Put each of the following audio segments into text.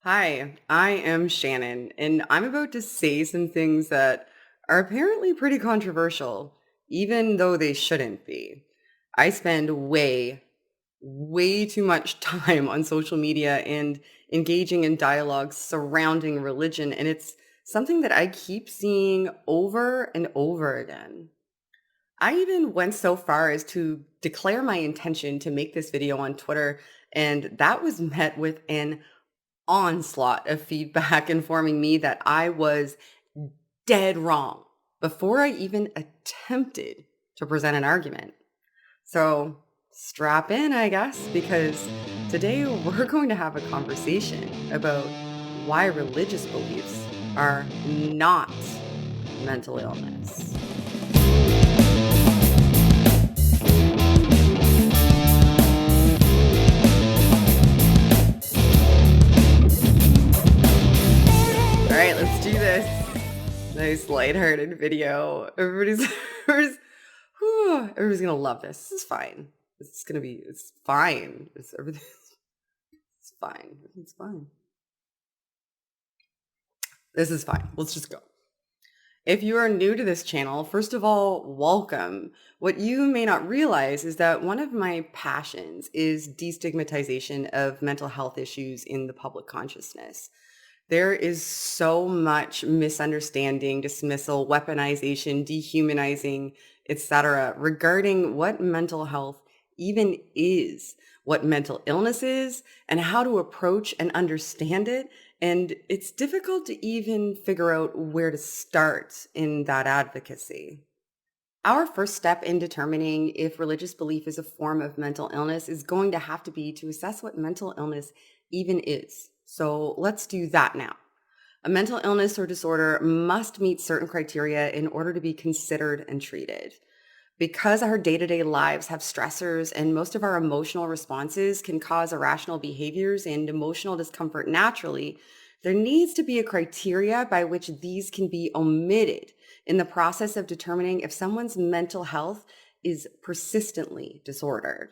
Hi, I am Shannon, and I'm about to say some things that are apparently pretty controversial, even though they shouldn't be. I spend way too much time on social media and engaging in dialogues surrounding religion, and it's something that I keep seeing over and over again. I even went so far as to declare my intention to make this video on Twitter, and that was met with an onslaught of feedback informing me that I was dead wrong before I even attempted to present an argument. So strap in, I guess, because today we're going to have a conversation about why religious beliefs are not mental illness. All right, let's do this. Nice lighthearted video. Everybody's gonna love this. This is fine. It's fine. It's fine. It's fine. This is fine. Let's just go. If you are new to this channel, first of all, welcome. What you may not realize is that one of my passions is destigmatization of mental health issues in the public consciousness. There is so much misunderstanding, dismissal, weaponization, dehumanizing, etc., regarding what mental health even is, what mental illness is, and how to approach and understand it. And it's difficult to even figure out where to start in that advocacy. Our first step in determining if religious belief is a form of mental illness is going to have to be to assess what mental illness even is. So let's do that now. A mental illness or disorder must meet certain criteria in order to be considered and treated. Because our day-to-day lives have stressors and most of our emotional responses can cause irrational behaviors and emotional discomfort naturally, there needs to be a criteria by which these can be omitted in the process of determining if someone's mental health is persistently disordered.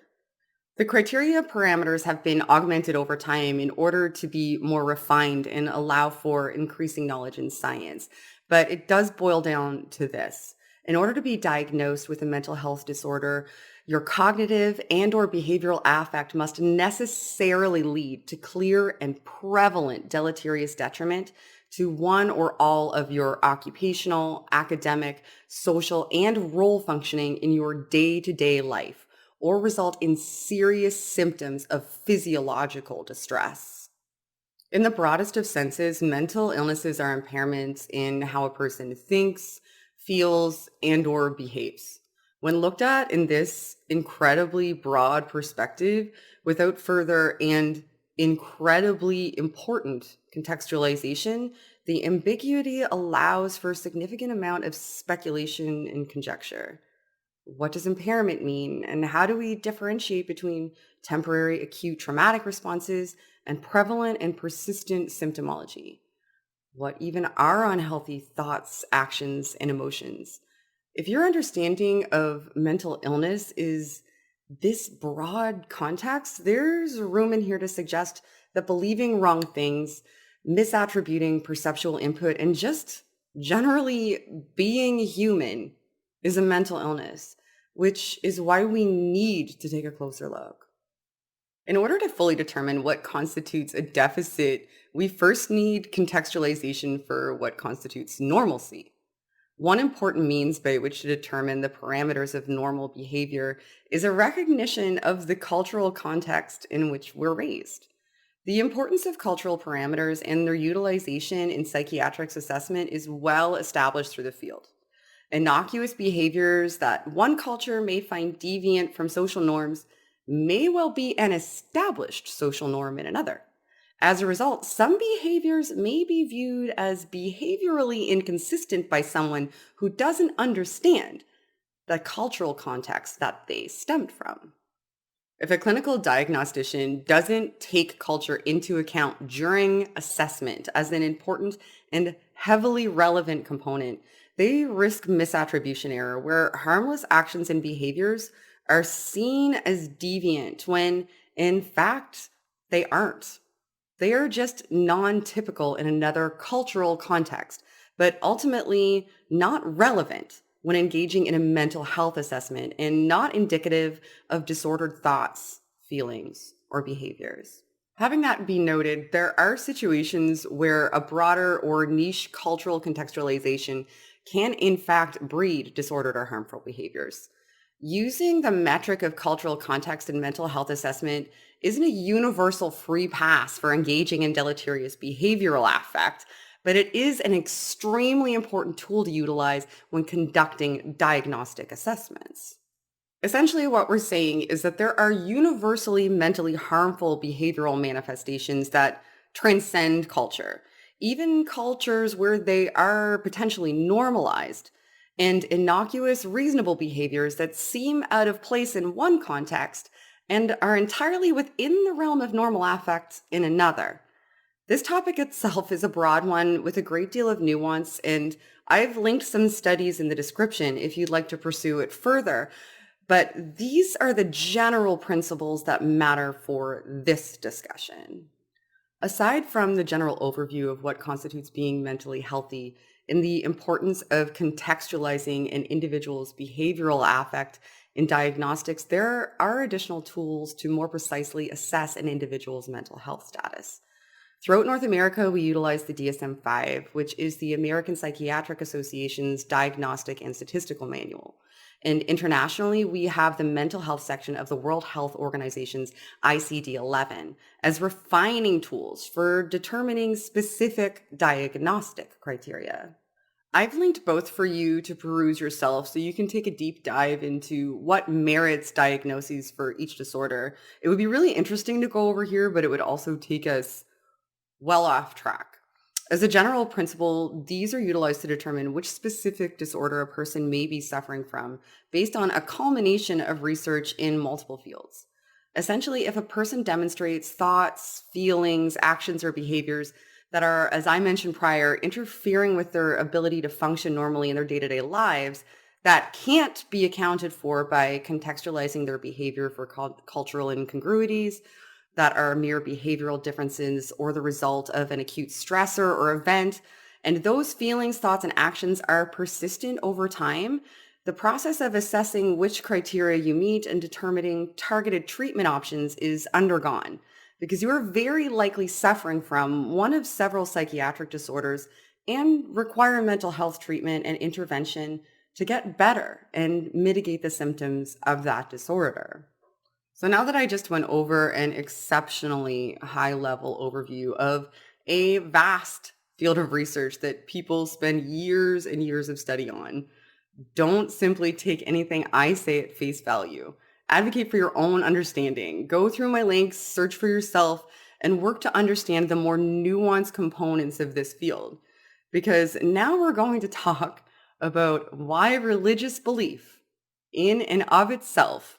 The criteria parameters have been augmented over time in order to be more refined and allow for increasing knowledge in science. But it does boil down to this. In order to be diagnosed with a mental health disorder, your cognitive and or behavioral affect must necessarily lead to clear and prevalent deleterious detriment to one or all of your occupational, academic, social, and role functioning in your day-to-day life, or result in serious symptoms of physiological distress. In the broadest of senses, mental illnesses are impairments in how a person thinks, feels, and or behaves. When looked at in this incredibly broad perspective, without further and incredibly important contextualization, the ambiguity allows for a significant amount of speculation and conjecture. What does impairment mean? And how do we differentiate between temporary acute traumatic responses and prevalent and persistent symptomology? What even are unhealthy thoughts, actions, and emotions? If your understanding of mental illness is this broad context, there's room in here to suggest that believing wrong things, misattributing perceptual input, and just generally being human is a mental illness, which is why we need to take a closer look. In order to fully determine what constitutes a deficit, we first need contextualization for what constitutes normalcy. One important means by which to determine the parameters of normal behavior is a recognition of the cultural context in which we're raised. The importance of cultural parameters and their utilization in psychiatric assessment is well established through the field. Innocuous behaviors that one culture may find deviant from social norms may well be an established social norm in another. As a result, some behaviors may be viewed as behaviorally inconsistent by someone who doesn't understand the cultural context that they stemmed from. If a clinical diagnostician doesn't take culture into account during assessment as an important and heavily relevant component, they risk misattribution error, where harmless actions and behaviors are seen as deviant when, in fact, they aren't. They are just non-typical in another cultural context, but ultimately not relevant when engaging in a mental health assessment and not indicative of disordered thoughts, feelings, or behaviors. Having that be noted, there are situations where a broader or niche cultural contextualization can in fact breed disordered or harmful behaviors. Using the metric of cultural context in mental health assessment isn't a universal free pass for engaging in deleterious behavioral affect, but it is an extremely important tool to utilize when conducting diagnostic assessments. Essentially, what we're saying is that there are universally mentally harmful behavioral manifestations that transcend culture, even cultures where they are potentially normalized, and innocuous, reasonable behaviors that seem out of place in one context and are entirely within the realm of normal affect in another. This topic itself is a broad one with a great deal of nuance, and I've linked some studies in the description if you'd like to pursue it further. But these are the general principles that matter for this discussion. Aside from the general overview of what constitutes being mentally healthy and the importance of contextualizing an individual's behavioral affect in diagnostics, there are additional tools to more precisely assess an individual's mental health status. Throughout North America, we utilize the DSM-V, which is the American Psychiatric Association's Diagnostic and Statistical Manual. And internationally, we have the mental health section of the World Health Organization's ICD-11 as refining tools for determining specific diagnostic criteria. I've linked both for you to peruse yourself so you can take a deep dive into what merits diagnoses for each disorder. It would be really interesting to go over here, but it would also take us well off track. As a general principle, these are utilized to determine which specific disorder a person may be suffering from based on a culmination of research in multiple fields. Essentially, if a person demonstrates thoughts, feelings, actions, or behaviors that are, as I mentioned prior, interfering with their ability to function normally in their day-to-day lives, that can't be accounted for by contextualizing their behavior for cultural incongruities, that are mere behavioral differences or the result of an acute stressor or event, and those feelings, thoughts, and actions are persistent over time, the process of assessing which criteria you meet and determining targeted treatment options is undergone because you are very likely suffering from one of several psychiatric disorders and require mental health treatment and intervention to get better and mitigate the symptoms of that disorder. So now that I just went over an exceptionally high level overview of a vast field of research that people spend years and years of study on, don't simply take anything I say at face value. Advocate for your own understanding. Go through my links, search for yourself, and work to understand the more nuanced components of this field. Because now we're going to talk about why religious belief in and of itself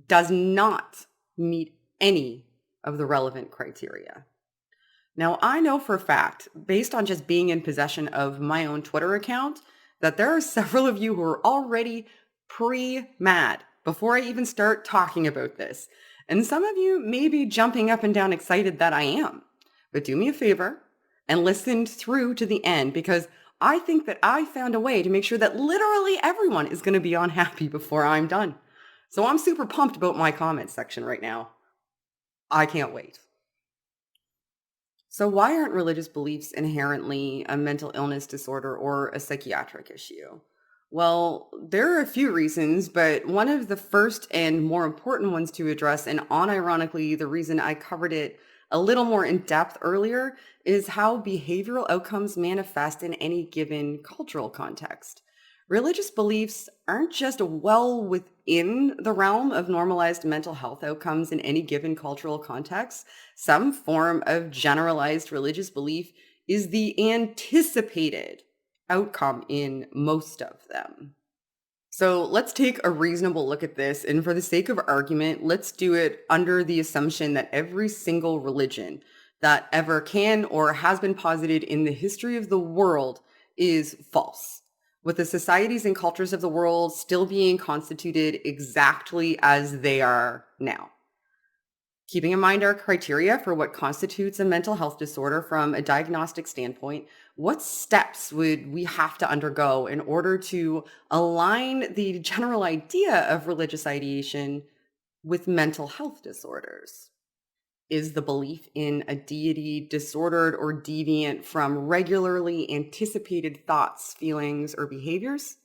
does not meet any of the relevant criteria. Now, I know for a fact, based on just being in possession of my own Twitter account, that there are several of you who are already pre-mad before I even start talking about this. And some of you may be jumping up and down excited that I am. But do me a favor and listen through to the end because I think that I found a way to make sure that literally everyone is going to be unhappy before I'm done. So I'm super pumped about my comment section right now. I can't wait. So why aren't religious beliefs inherently a mental illness disorder or a psychiatric issue? Well, there are a few reasons, but one of the first and more important ones to address, and unironically, the reason I covered it a little more in depth earlier, is how behavioral outcomes manifest in any given cultural context. Religious beliefs aren't just well within the realm of normalized mental health outcomes in any given cultural context. Some form of generalized religious belief is the anticipated outcome in most of them. So let's take a reasonable look at this. And for the sake of argument, let's do it under the assumption that every single religion that ever can or has been posited in the history of the world is false, with the societies and cultures of the world still being constituted exactly as they are now. Keeping in mind our criteria for what constitutes a mental health disorder from a diagnostic standpoint, what steps would we have to undergo in order to align the general idea of religious ideation with mental health disorders? Is the belief in a deity disordered or deviant from regularly anticipated thoughts, feelings, or behaviors?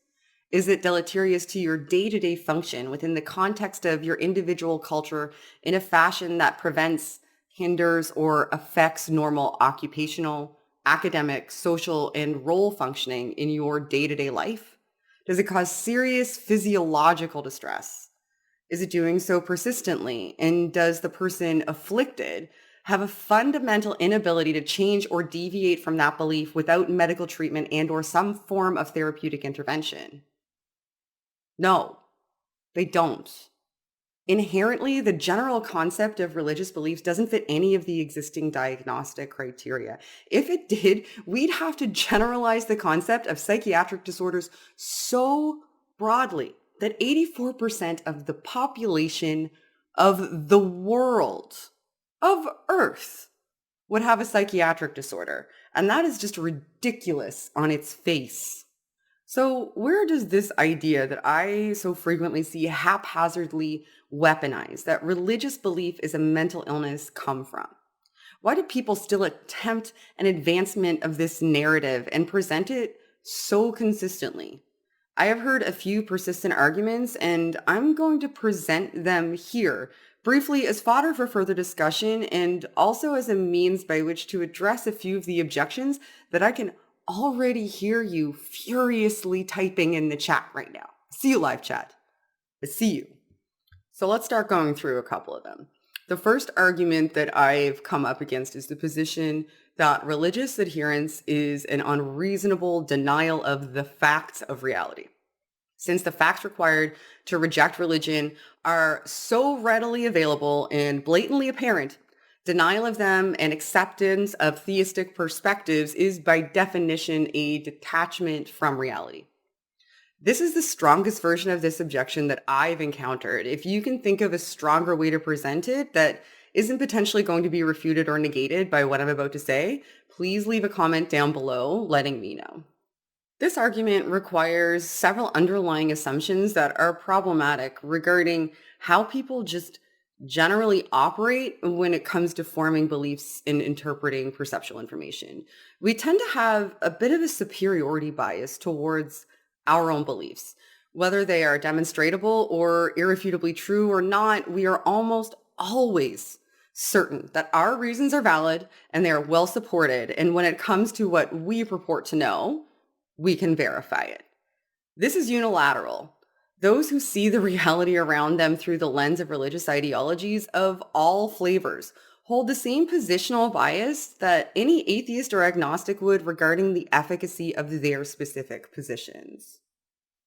Is it deleterious to your day to day function within the context of your individual culture in a fashion that prevents, hinders, or affects normal occupational, academic, social, and role functioning in your day to day life? Does it cause serious physiological distress? Is it doing so persistently? And does the person afflicted have a fundamental inability to change or deviate from that belief without medical treatment and or some form of therapeutic intervention? No, they don't. Inherently, the general concept of religious beliefs doesn't fit any of the existing diagnostic criteria. If it did, we'd have to generalize the concept of psychiatric disorders so broadly that 84% of the population of the world, of Earth, would have a psychiatric disorder. And that is just ridiculous on its face. So, where does this idea that I so frequently see haphazardly weaponized, that religious belief is a mental illness, come from? Why do people still attempt an advancement of this narrative and present it so consistently? I have heard a few persistent arguments, and I'm going to present them here briefly as fodder for further discussion and also as a means by which to address a few of the objections that I can already hear you furiously typing in the chat right now. See you, live chat. I see you. So let's start going through a couple of them. The first argument that I've come up against is the position that religious adherence is an unreasonable denial of the facts of reality. Since the facts required to reject religion are so readily available and blatantly apparent, denial of them and acceptance of theistic perspectives is by definition a detachment from reality. This is the strongest version of this objection that I've encountered. If you can think of a stronger way to present it that isn't potentially going to be refuted or negated by what I'm about to say, please leave a comment down below letting me know. This argument requires several underlying assumptions that are problematic regarding how people just generally operate when it comes to forming beliefs and interpreting perceptual information. We tend to have a bit of a superiority bias towards our own beliefs. Whether they are demonstrable or irrefutably true or not, we are almost always certain that our reasons are valid and they are well supported. And when it comes to what we purport to know, we can verify it. This is unilateral. Those who see the reality around them through the lens of religious ideologies of all flavors hold the same positional bias that any atheist or agnostic would regarding the efficacy of their specific positions.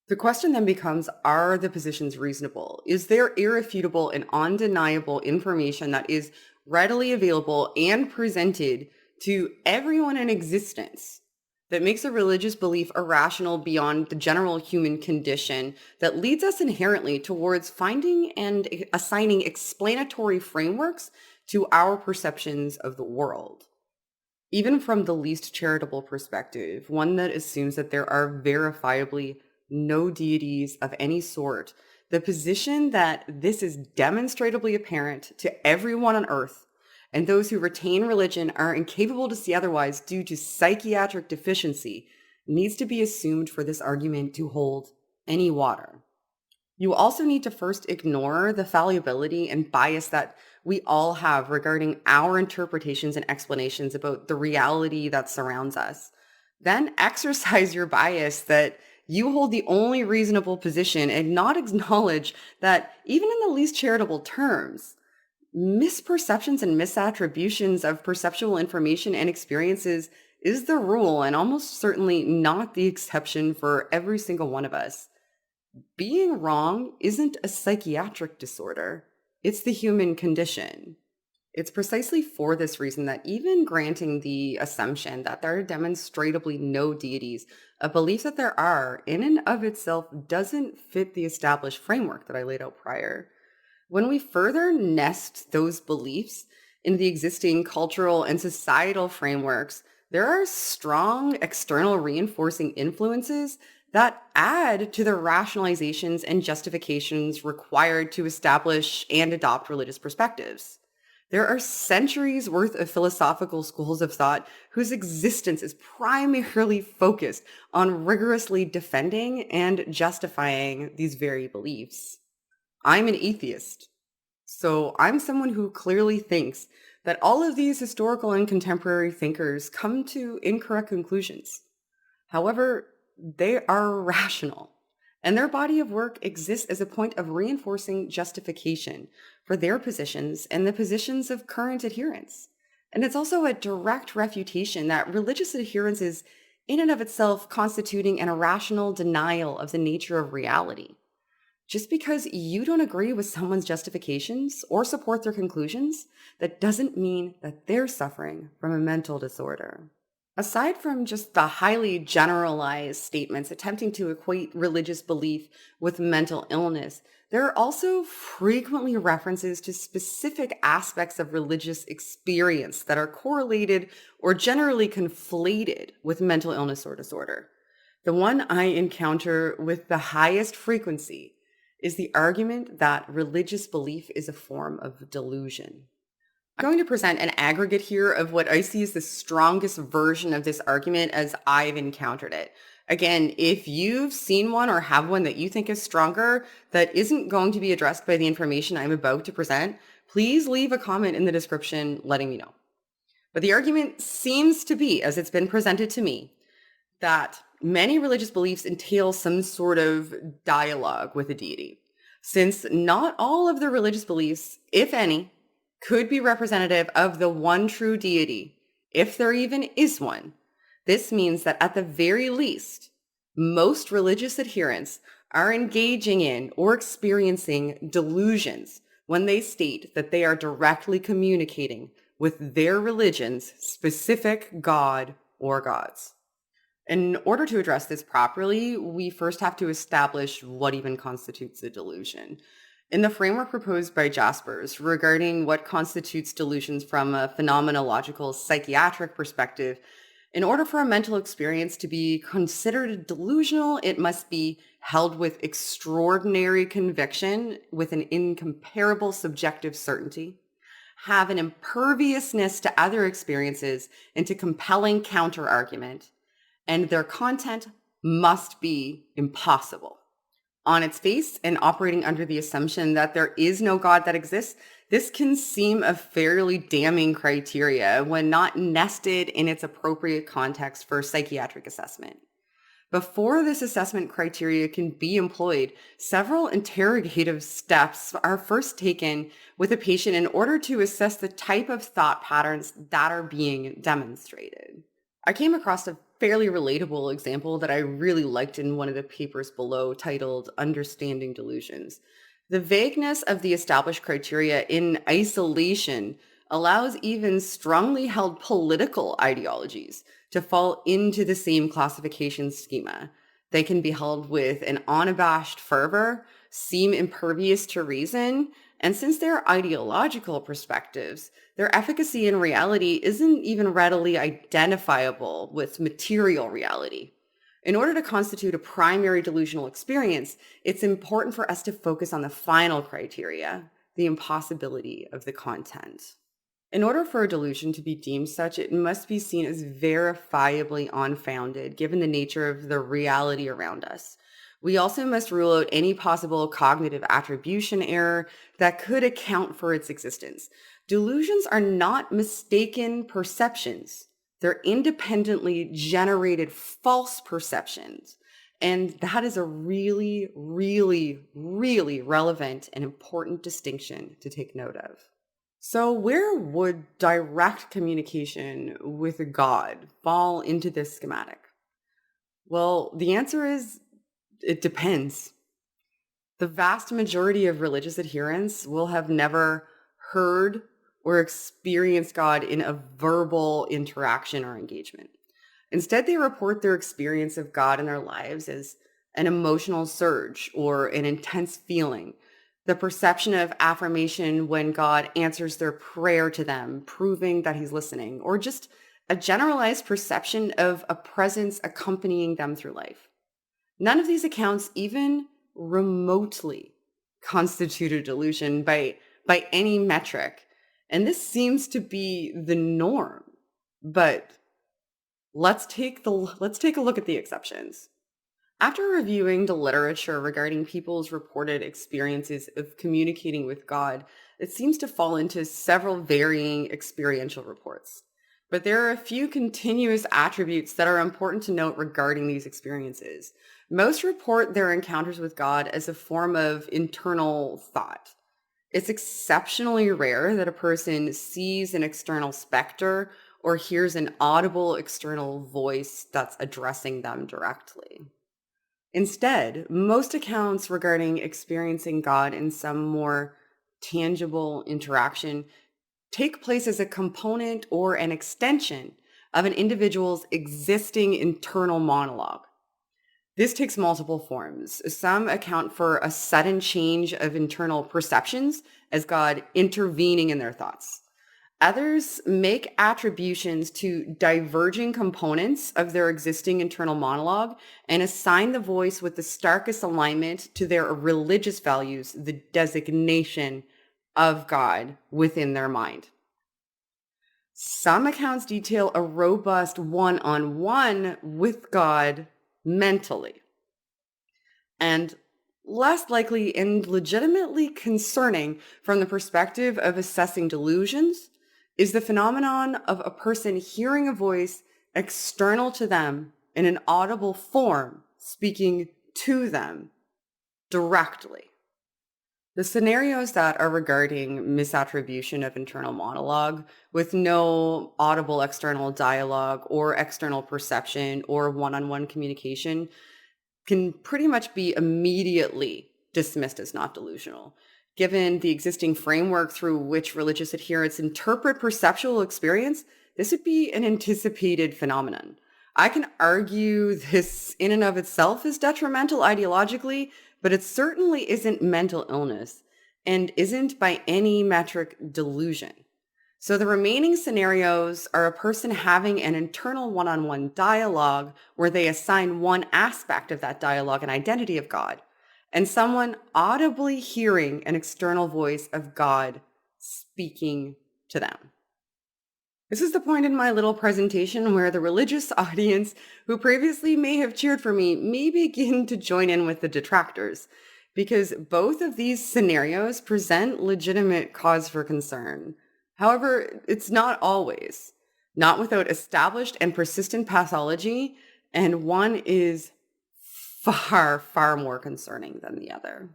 The question then becomes, are the positions reasonable? Is there irrefutable and undeniable information that is readily available and presented to everyone in existence that makes a religious belief irrational beyond the general human condition that leads us inherently towards finding and assigning explanatory frameworks to our perceptions of the world? Even from the least charitable perspective, one that assumes that there are verifiably no deities of any sort, the position that this is demonstrably apparent to everyone on earth and those who retain religion are incapable to see otherwise due to psychiatric deficiency needs to be assumed for this argument to hold any water. You also need to first ignore the fallibility and bias that we all have regarding our interpretations and explanations about the reality that surrounds us. Then exercise your bias that you hold the only reasonable position and not acknowledge that even in the least charitable terms, misperceptions and misattributions of perceptual information and experiences is the rule and almost certainly not the exception for every single one of us. Being wrong isn't a psychiatric disorder. It's the human condition. It's precisely for this reason that even granting the assumption that there are demonstrably no deities, a belief that there are in and of itself doesn't fit the established framework that I laid out prior. When we further nest those beliefs in the existing cultural and societal frameworks, there are strong external reinforcing influences that add to the rationalizations and justifications required to establish and adopt religious perspectives. There are centuries worth of philosophical schools of thought whose existence is primarily focused on rigorously defending and justifying these very beliefs. I'm an atheist, so I'm someone who clearly thinks that all of these historical and contemporary thinkers come to incorrect conclusions. However, they are rational, and their body of work exists as a point of reinforcing justification for their positions and the positions of current adherents. And it's also a direct refutation that religious adherence is, in and of itself, constituting an irrational denial of the nature of reality. Just because you don't agree with someone's justifications or support their conclusions, that doesn't mean that they're suffering from a mental disorder. Aside from just the highly generalized statements attempting to equate religious belief with mental illness, there are also frequently references to specific aspects of religious experience that are correlated or generally conflated with mental illness or disorder. The one I encounter with the highest frequency is the argument that religious belief is a form of delusion. I'm going to present an aggregate here of what I see as the strongest version of this argument as I've encountered it. Again, if you've seen one or have one that you think is stronger that isn't going to be addressed by the information I'm about to present, please leave a comment in the description letting me know. But the argument seems to be, as it's been presented to me, that many religious beliefs entail some sort of dialogue with a deity, since not all of the religious beliefs, if any, could be representative of the one true deity, if there even is one. This means that at the very least, most religious adherents are engaging in or experiencing delusions when they state that they are directly communicating with their religion's specific god or gods. In order to address this properly, we first have to establish what even constitutes a delusion. In the framework proposed by Jaspers regarding what constitutes delusions from a phenomenological psychiatric perspective, in order for a mental experience to be considered delusional, it must be held with extraordinary conviction, with an incomparable subjective certainty, have an imperviousness to other experiences and to compelling counter-argument, and their content must be impossible. On its face and operating under the assumption that there is no God that exists, this can seem a fairly damning criteria when not nested in its appropriate context for psychiatric assessment. Before this assessment criteria can be employed, several interrogative steps are first taken with a patient in order to assess the type of thought patterns that are being demonstrated. I came across a fairly relatable example that I really liked in one of the papers below titled Understanding Delusions. The vagueness of the established criteria in isolation allows even strongly held political ideologies to fall into the same classification schema. They can be held with an unabashed fervor, seem impervious to reason, and since they're ideological perspectives, their efficacy in reality isn't even readily identifiable with material reality. In order to constitute a primary delusional experience, it's important for us to focus on the final criteria, the impossibility of the content. In order for a delusion to be deemed such, it must be seen as verifiably unfounded, given the nature of the reality around us. We also must rule out any possible cognitive attribution error that could account for its existence. Delusions are not mistaken perceptions. They're independently generated false perceptions. And that is a really, really, really relevant and important distinction to take note of. So where would direct communication with God fall into this schematic? Well, the answer is it depends. The vast majority of religious adherents will have never heard or experienced God in a verbal interaction or engagement. Instead, they report their experience of God in their lives as an emotional surge or an intense feeling the perception of affirmation when God answers their prayer to them, proving that he's listening, or just a generalized perception of a presence accompanying them through life. None of these accounts even remotely constitute a delusion by any metric. And this seems to be the norm. But let's take a look at the exceptions. After reviewing the literature regarding people's reported experiences of communicating with God, it seems to fall into several varying experiential reports. But there are a few continuous attributes that are important to note regarding these experiences. Most report their encounters with God as a form of internal thought. It's exceptionally rare that a person sees an external specter or hears an audible external voice that's addressing them directly. Instead, most accounts regarding experiencing God in some more tangible interaction take place as a component or an extension of an individual's existing internal monologue. This takes multiple forms. Some account for a sudden change of internal perceptions as God intervening in their thoughts. Others make attributions to diverging components of their existing internal monologue and assign the voice with the starkest alignment to their religious values, the designation of God within their mind. Some accounts detail a robust one-on-one with God mentally. And less likely and legitimately concerning from the perspective of assessing delusions is the phenomenon of a person hearing a voice external to them in an audible form speaking to them directly. The scenarios that are regarding misattribution of internal monologue with no audible external dialogue or external perception or one-on-one communication can pretty much be immediately dismissed as not delusional. Given the existing framework through which religious adherents interpret perceptual experience, this would be an anticipated phenomenon. I can argue this in and of itself is detrimental ideologically, but it certainly isn't mental illness and isn't by any metric delusion. So the remaining scenarios are a person having an internal one-on-one dialogue where they assign one aspect of that dialogue an identity of God, and someone audibly hearing an external voice of God speaking to them. This is the point in my little presentation where the religious audience who previously may have cheered for me may begin to join in with the detractors, because both of these scenarios present legitimate cause for concern. However, it's not always, not without established and persistent pathology, and one is far, far more concerning than the other.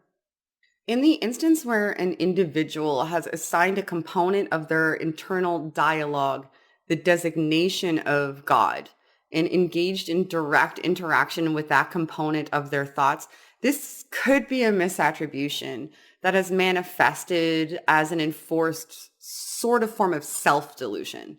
In the instance where an individual has assigned a component of their internal dialogue the designation of God and engaged in direct interaction with that component of their thoughts, this could be a misattribution that has manifested as an enforced sort of form of self-delusion.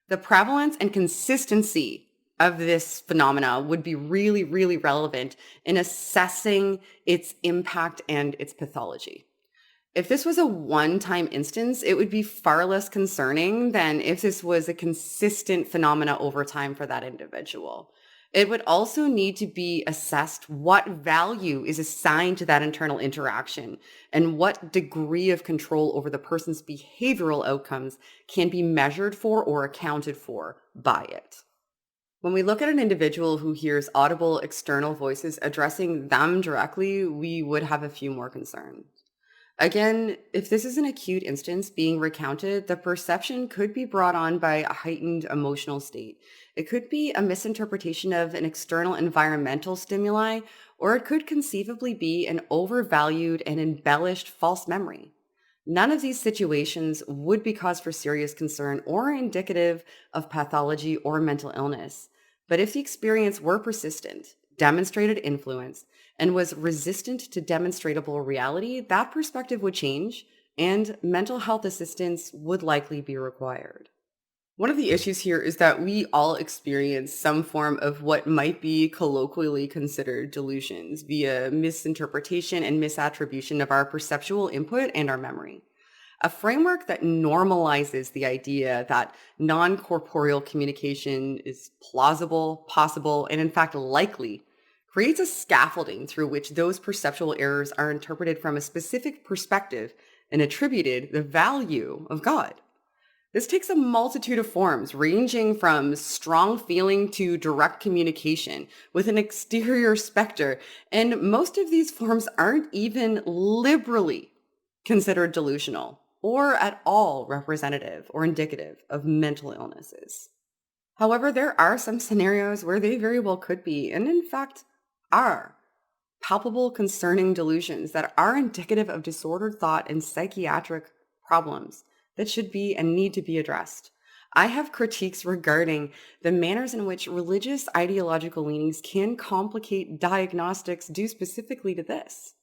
The prevalence and consistency of this phenomena would be really, really relevant in assessing its impact and its pathology. If this was a one-time instance, it would be far less concerning than if this was a consistent phenomena over time for that individual. It would also need to be assessed what value is assigned to that internal interaction and what degree of control over the person's behavioral outcomes can be measured for or accounted for by it. When we look at an individual who hears audible external voices addressing them directly, we would have a few more concerns. Again, if this is an acute instance being recounted, the perception could be brought on by a heightened emotional state. It could be a misinterpretation of an external environmental stimuli, or it could conceivably be an overvalued and embellished false memory. None of these situations would be cause for serious concern or indicative of pathology or mental illness. But if the experience were persistent, demonstrated influence, and was resistant to demonstratable reality, that perspective would change and mental health assistance would likely be required. One of the issues here is that we all experience some form of what might be colloquially considered delusions via misinterpretation and misattribution of our perceptual input and our memory. A framework that normalizes the idea that non corporeal communication is plausible, possible, and in fact likely creates a scaffolding through which those perceptual errors are interpreted from a specific perspective and attributed the value of God. This takes a multitude of forms, ranging from strong feeling to direct communication with an exterior specter. And most of these forms aren't even liberally considered delusional or at all representative or indicative of mental illnesses. However, there are some scenarios where they very well could be, and in fact are, palpable concerning delusions that are indicative of disordered thought and psychiatric problems that should be and need to be addressed. I have critiques regarding the manners in which religious ideological leanings can complicate diagnostics due specifically to this.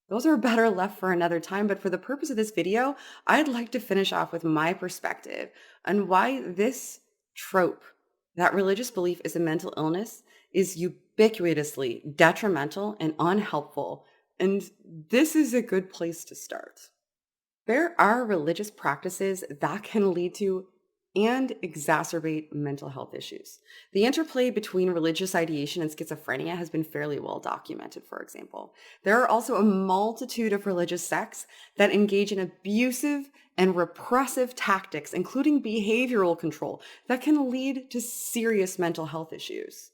Those are better left for another time, but for the purpose of this video, I'd like to finish off with my perspective on why this trope, that religious belief is a mental illness, is ubiquitously detrimental and unhelpful, and this is a good place to start. There are religious practices that can lead to and exacerbate mental health issues. The interplay between religious ideation and schizophrenia has been fairly well documented, for example. There are also a multitude of religious sects that engage in abusive and repressive tactics, including behavioral control, that can lead to serious mental health issues.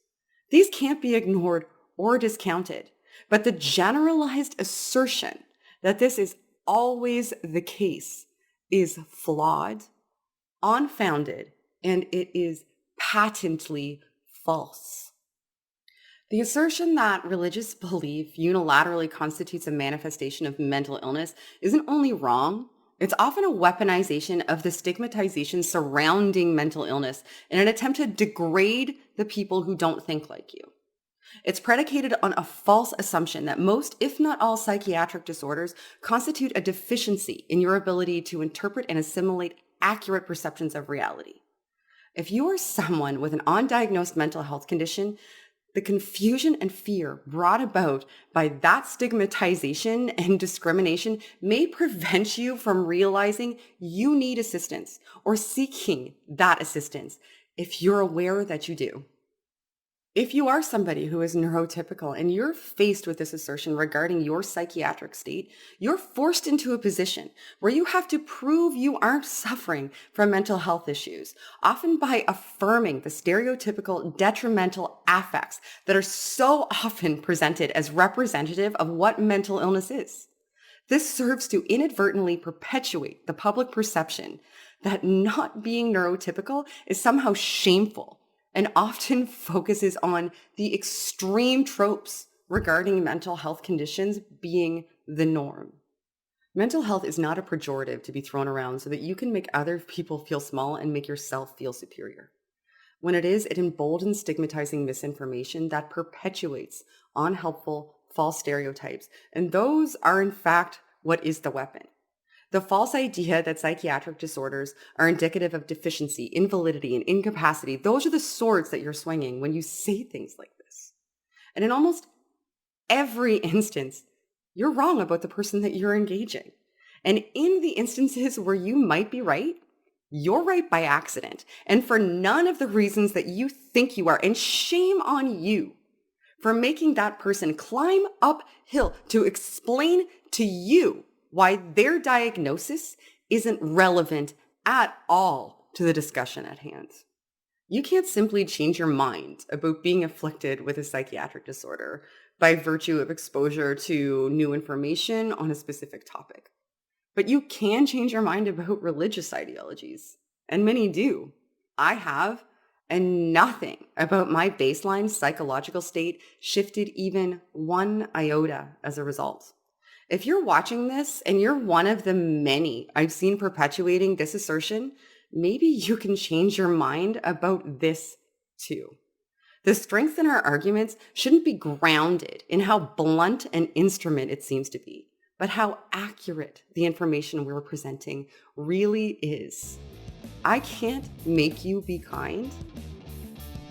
These can't be ignored or discounted, but the generalized assertion that this is always the case is flawed, unfounded, and it is patently false. The assertion that religious belief unilaterally constitutes a manifestation of mental illness isn't only wrong, it's often a weaponization of the stigmatization surrounding mental illness in an attempt to degrade the people who don't think like you. It's predicated on a false assumption that most, if not all, psychiatric disorders constitute a deficiency in your ability to interpret and assimilate accurate perceptions of reality. If you are someone with an undiagnosed mental health condition, the confusion and fear brought about by that stigmatization and discrimination may prevent you from realizing you need assistance or seeking that assistance if you're aware that you do. If you are somebody who is neurotypical and you're faced with this assertion regarding your psychiatric state, you're forced into a position where you have to prove you aren't suffering from mental health issues, often by affirming the stereotypical detrimental affects that are so often presented as representative of what mental illness is. This serves to inadvertently perpetuate the public perception that not being neurotypical is somehow shameful, and often focuses on the extreme tropes regarding mental health conditions being the norm. Mental health is not a pejorative to be thrown around so that you can make other people feel small and make yourself feel superior. When it is, it emboldens stigmatizing misinformation that perpetuates unhelpful, false stereotypes, and those are in fact what is the weapon. The false idea that psychiatric disorders are indicative of deficiency, invalidity, and incapacity, those are the swords that you're swinging when you say things like this. And in almost every instance, you're wrong about the person that you're engaging. And in the instances where you might be right, you're right by accident, and for none of the reasons that you think you are. And shame on you for making that person climb uphill to explain to you why their diagnosis isn't relevant at all to the discussion at hand. You can't simply change your mind about being afflicted with a psychiatric disorder by virtue of exposure to new information on a specific topic. But you can change your mind about religious ideologies, and many do. I have, and nothing about my baseline psychological state shifted even one iota as a result. If you're watching this and you're one of the many I've seen perpetuating this assertion, maybe you can change your mind about this too. The strength in our arguments shouldn't be grounded in how blunt an instrument it seems to be, but how accurate the information we're presenting really is. I can't make you be kind,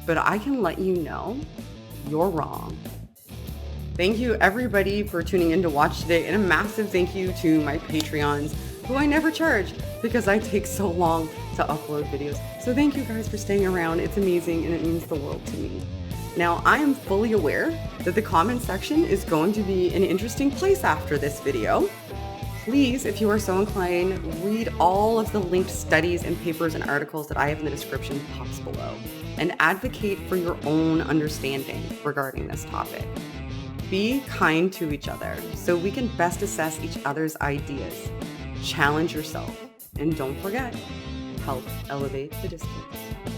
but I can let you know you're wrong. Thank you everybody for tuning in to watch today, and a massive thank you to my Patreons, who I never charge because I take so long to upload videos. So thank you guys for staying around. It's amazing and it means the world to me. Now, I am fully aware that the comment section is going to be an interesting place after this video. Please, if you are so inclined, read all of the linked studies and papers and articles that I have in the description box below, and advocate for your own understanding regarding this topic. Be kind to each other so we can best assess each other's ideas. Challenge yourself, and don't forget, help elevate the distance.